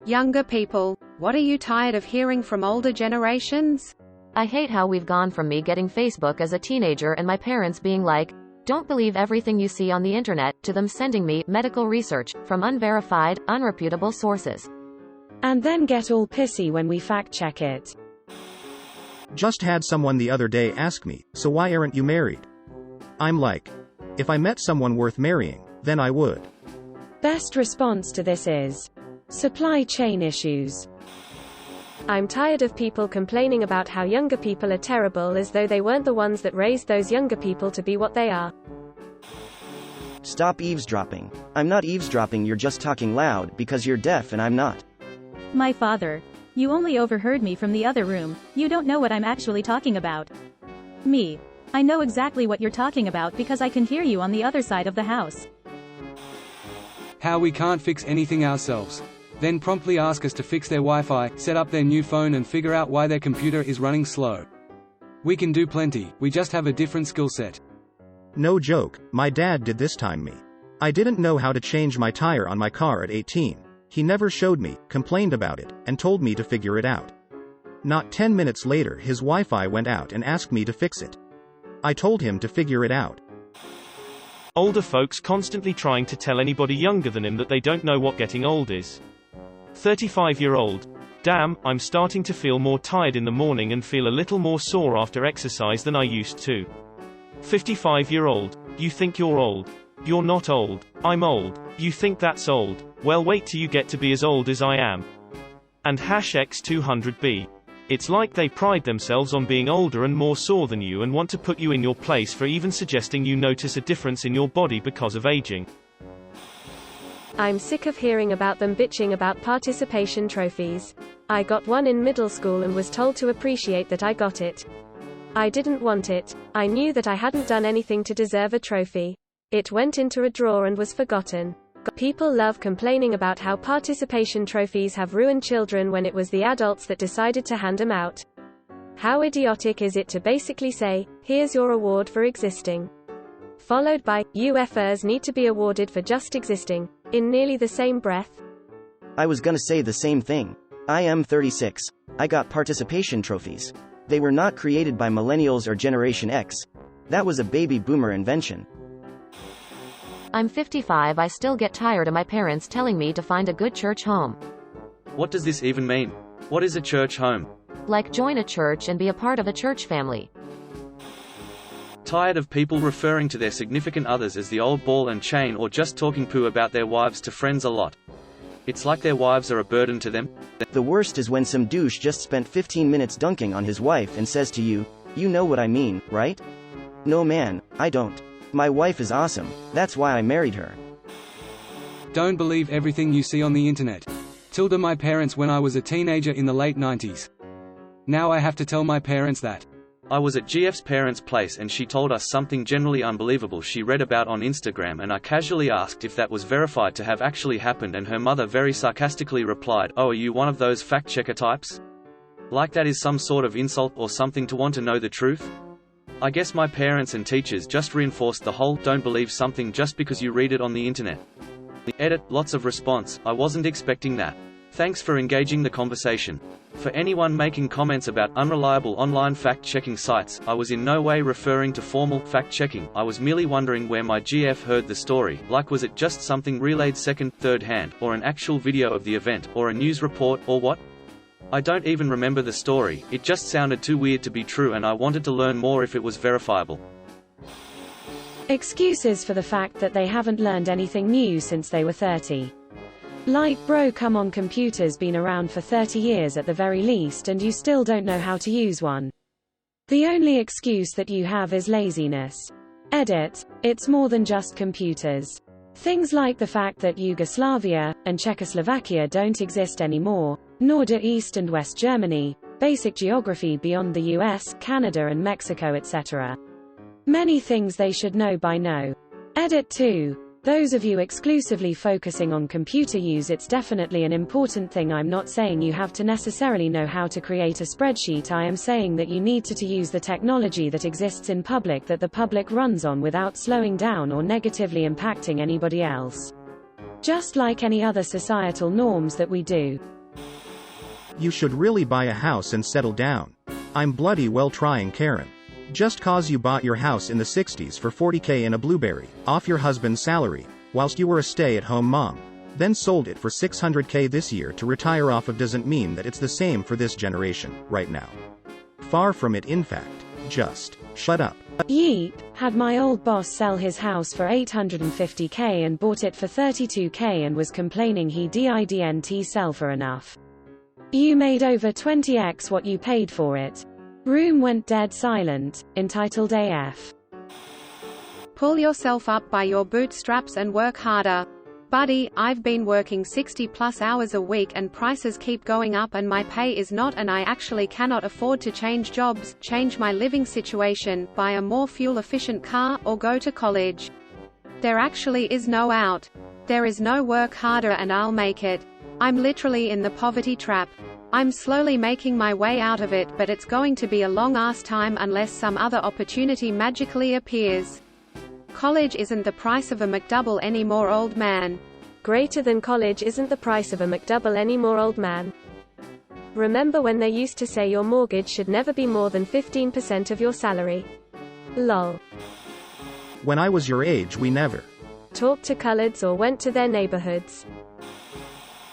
Younger people, what are you tired of hearing from older generations? I hate how we've gone from me getting Facebook as a teenager and my parents being like, "Don't believe everything you see on the internet," to them sending me medical research from unverified, unreputable sources. And then get all pissy when we fact-check it. Just had someone the other day ask me, "So why aren't you married?" I'm like, if I met someone worth marrying, then I would. Best response to this is supply chain issues. I'm tired of people complaining about how younger people are terrible as though they weren't the ones that raised those younger people to be what they are. Stop eavesdropping. I'm not eavesdropping, you're just talking loud because you're deaf and I'm not. My father. You only overheard me from the other room, you don't know what I'm actually talking about. Me. I know exactly what you're talking about because I can hear you on the other side of the house. How we can't fix anything ourselves. Then promptly ask us to fix their Wi-Fi, set up their new phone and figure out why their computer is running slow. We can do plenty, we just have a different skill set. No joke, my dad did this time me. I didn't know how to change my tire on my car at 18. He never showed me, complained about it, and told me to figure it out. Not 10 minutes later his Wi-Fi went out and asked me to fix it. I told him to figure it out. Older folks constantly trying to tell anybody younger than him that they don't know what getting old is. 35-year-old. Damn, I'm starting to feel more tired in the morning and feel a little more sore after exercise than I used to. 55-year-old. You think you're old. You're not old. I'm old. You think that's old. Well, wait till you get to be as old as I am. And #X200B. It's like they pride themselves on being older and more sore than you and want to put you in your place for even suggesting you notice a difference in your body because of aging. I'm sick of hearing about them bitching about participation trophies. I got one in middle school and was told to appreciate that I got it. I didn't want it. I knew that I hadn't done anything to deserve a trophy. It went into a drawer and was forgotten. People love complaining about how participation trophies have ruined children when it was the adults that decided to hand them out. How idiotic is it to basically say, "Here's your award for existing," followed by, "UFers need to be awarded for just existing," in nearly the same breath? I was gonna say the same thing. I am 36. I got participation trophies. They were not created by millennials or Generation X. That was a baby boomer invention. I'm 55, I still get tired of my parents telling me to find a good church home. What does this even mean? What is a church home? Like join a church and be a part of a church family. Tired of people referring to their significant others as the old ball and chain or just talking poo about their wives to friends a lot. It's like their wives are a burden to them. The worst is when some douche just spent 15 minutes dunking on his wife and says to you, "You know what I mean, right?" No man, I don't. My wife is awesome, that's why I married her. Don't believe everything you see on the internet. Told my parents when I was a teenager in the late 90s. Now I have to tell my parents that. I was at GF's parents' place and she told us something generally unbelievable she read about on Instagram, and I casually asked if that was verified to have actually happened, and her mother very sarcastically replied, "Oh, are you one of those fact-checker types? Like that is some sort of insult or something to want to know the truth?" I guess my parents and teachers just reinforced the whole "don't believe something just because you read it on the internet." Edit, lots of response, I wasn't expecting that. Thanks for engaging the conversation. For anyone making comments about unreliable online fact-checking sites, I was in no way referring to formal fact-checking, I was merely wondering where my GF heard the story, like was it just something relayed second, third hand, or an actual video of the event, or a news report, or what? I don't even remember the story, it just sounded too weird to be true and I wanted to learn more if it was verifiable. Excuses for the fact that they haven't learned anything new since they were 30. Like, bro, come on, computers been around for 30 years at the very least and you still don't know how to use one. The only excuse that you have is laziness. Edit, it's more than just computers. Things like the fact that Yugoslavia and Czechoslovakia don't exist anymore, nor do East and West Germany, basic geography beyond the US, Canada and Mexico, etc. Many things they should know by now. Edit 2. Those of you exclusively focusing on computer use, it's definitely an important thing. I'm not saying you have to necessarily know how to create a spreadsheet. I am saying that you need to use the technology that exists in public that the public runs on without slowing down or negatively impacting anybody else. Just like any other societal norms that we do. You should really buy a house and settle down. I'm bloody well trying, Karen. Just cause you bought your house in the 60s for $40K in a Blueberry, off your husband's salary, whilst you were a stay-at-home mom, then sold it for $600K this year to retire off of doesn't mean that it's the same for this generation, right now. Far from it, in fact. Just shut up. Yeep, had my old boss sell his house for $850K and bought it for $32K and was complaining he didn't sell for enough. You made over 20x what you paid for it. Room went dead silent, entitled AF. Pull yourself up by your bootstraps and work harder. Buddy, I've been working 60+ hours a week and prices keep going up and my pay is not, and I actually cannot afford to change jobs, change my living situation, buy a more fuel-efficient car, or go to college. There actually is no out. There is no work harder and I'll make it. I'm literally in the poverty trap. I'm slowly making my way out of it, but it's going to be a long-ass time unless some other opportunity magically appears. College isn't the price of a McDouble anymore, old man. Greater than college isn't the price of a McDouble anymore, old man. Remember when they used to say your mortgage should never be more than 15% of your salary? Lol. When I was your age, we never talked to coloreds or went to their neighborhoods.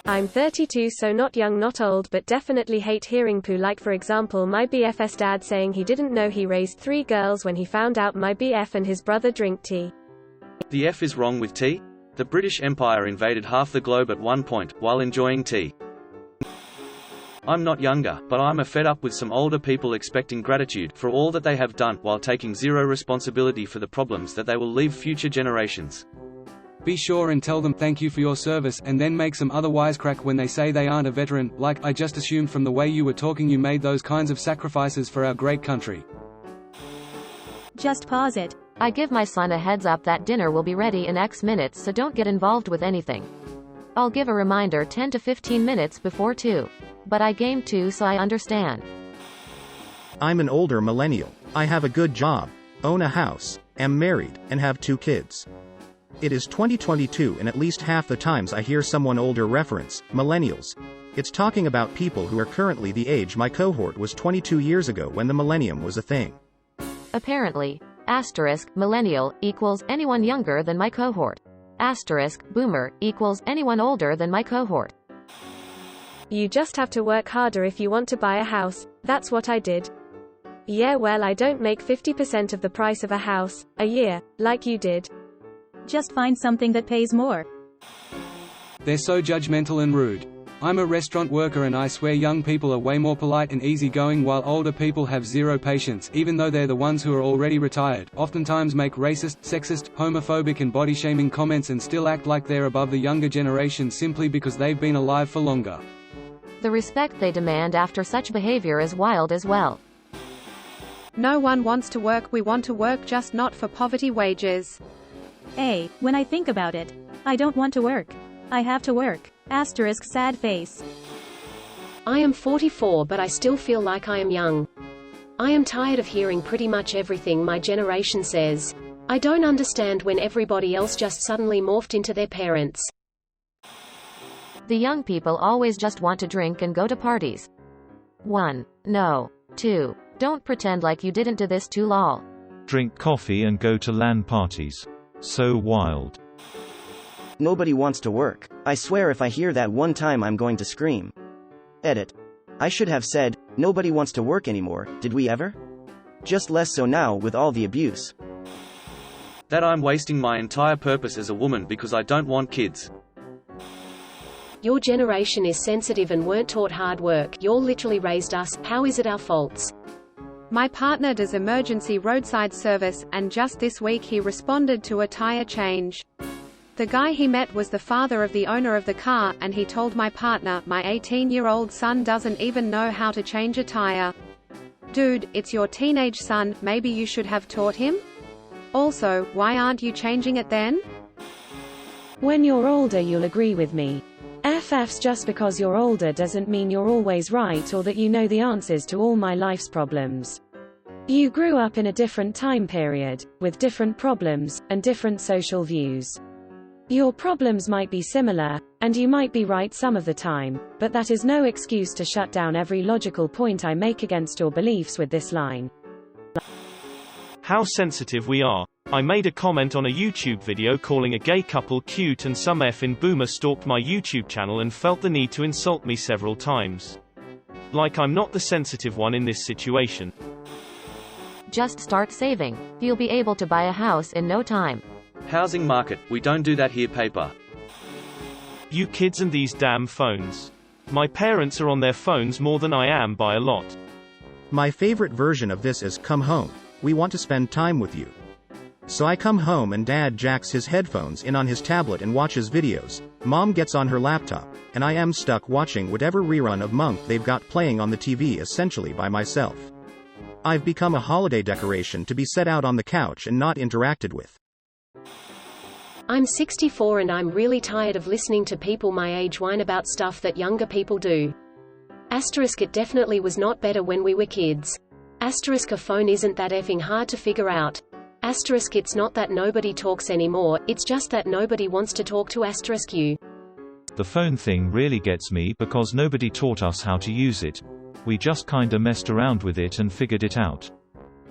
I'm 32, so not young not old, but definitely hate hearing poo, like for example my BF's dad saying he didn't know he raised 3 girls when he found out my BF and his brother drink tea. The F is wrong with tea? The British Empire invaded half the globe at one point, while enjoying tea. I'm not younger, but I'm fed up with some older people expecting gratitude for all that they have done, while taking zero responsibility for the problems that they will leave future generations. Be sure and tell them thank you for your service, and then make some other wisecrack when they say they aren't a veteran, like, I just assumed from the way you were talking you made those kinds of sacrifices for our great country. Just pause it. I give my son a heads up that dinner will be ready in X minutes, so don't get involved with anything. I'll give a reminder 10 to 15 minutes before 2. But I game too, so I understand. I'm an older millennial. I have a good job, own a house, am married, and have 2 kids. It is 2022 and at least half the times I hear someone older reference millennials, it's talking about people who are currently the age my cohort was 22 years ago when the millennium was a thing. Apparently, millennial equals anyone younger than my cohort. Boomer equals anyone older than my cohort. You just have to work harder if you want to buy a house. That's what I did. Yeah, well, I don't make 50% of the price of a house a year, like you did. Just find something that pays more. They're so judgmental and rude. I'm a restaurant worker and I swear young people are way more polite and easygoing, while older people have zero patience, even though they're the ones who are already retired, oftentimes make racist, sexist, homophobic and body-shaming comments and still act like they're above the younger generation simply because they've been alive for longer. The respect they demand after such behavior is wild as well. No one wants to work, we want to work, just not for poverty wages. When I think about it, I don't want to work. I have to work. Sad face. I am 44, but I still feel like I am young. I am tired of hearing pretty much everything my generation says. I don't understand when everybody else just suddenly morphed into their parents. The young people always just want to drink and go to parties. 1. No. 2. Don't pretend like you didn't do this too lol. Drink coffee and go to LAN parties. So wild. Nobody wants to work. I swear if I hear that one time I'm going to scream. Edit. I should have said, nobody wants to work anymore, did we ever? Just less so now with all the abuse. That I'm wasting my entire purpose as a woman because I don't want kids. Your generation is sensitive and weren't taught hard work. You're literally raised us. How is it our faults? My partner does emergency roadside service, and just this week he responded to a tire change. The guy he met was the father of the owner of the car, and he told my partner, my 18-year-old son doesn't even know how to change a tire. Dude, it's your teenage son, maybe you should have taught him? Also, why aren't you changing it then? When you're older you'll agree with me. FFs, just because you're older doesn't mean you're always right or that you know the answers to all my life's problems. You grew up in a different time period, with different problems, and different social views. Your problems might be similar, and you might be right some of the time, but that is no excuse to shut down every logical point I make against your beliefs with this line. How sensitive we are. I made a comment on a YouTube video calling a gay couple cute and some effing boomer stalked my YouTube channel and felt the need to insult me several times. Like I'm not the sensitive one in this situation. Just start saving. You'll be able to buy a house in no time. Housing market, we don't do that here. Paper. You kids and these damn phones. My parents are on their phones more than I am by a lot. My favorite version of this is come home. We want to spend time with you. So I come home and dad jacks his headphones in on his tablet and watches videos. Mom gets on her laptop, and I am stuck watching whatever rerun of Monk they've got playing on the TV essentially by myself. I've become a holiday decoration to be set out on the couch and not interacted with. I'm 64 and I'm really tired of listening to people my age whine about stuff that younger people do. Asterisk it definitely was not better when we were kids. Asterisk a phone isn't that effing hard to figure out. Asterisk it's not that nobody talks anymore, it's just that nobody wants to talk to asterisk you. The phone thing really gets me because nobody taught us how to use it. We just kinda messed around with it and figured it out.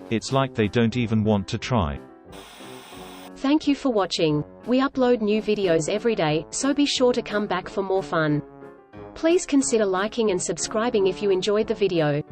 It's like they don't even want to try. Thank you for watching. We upload new videos every day, so be sure to come back for more fun. Please consider liking and subscribing if you enjoyed the video.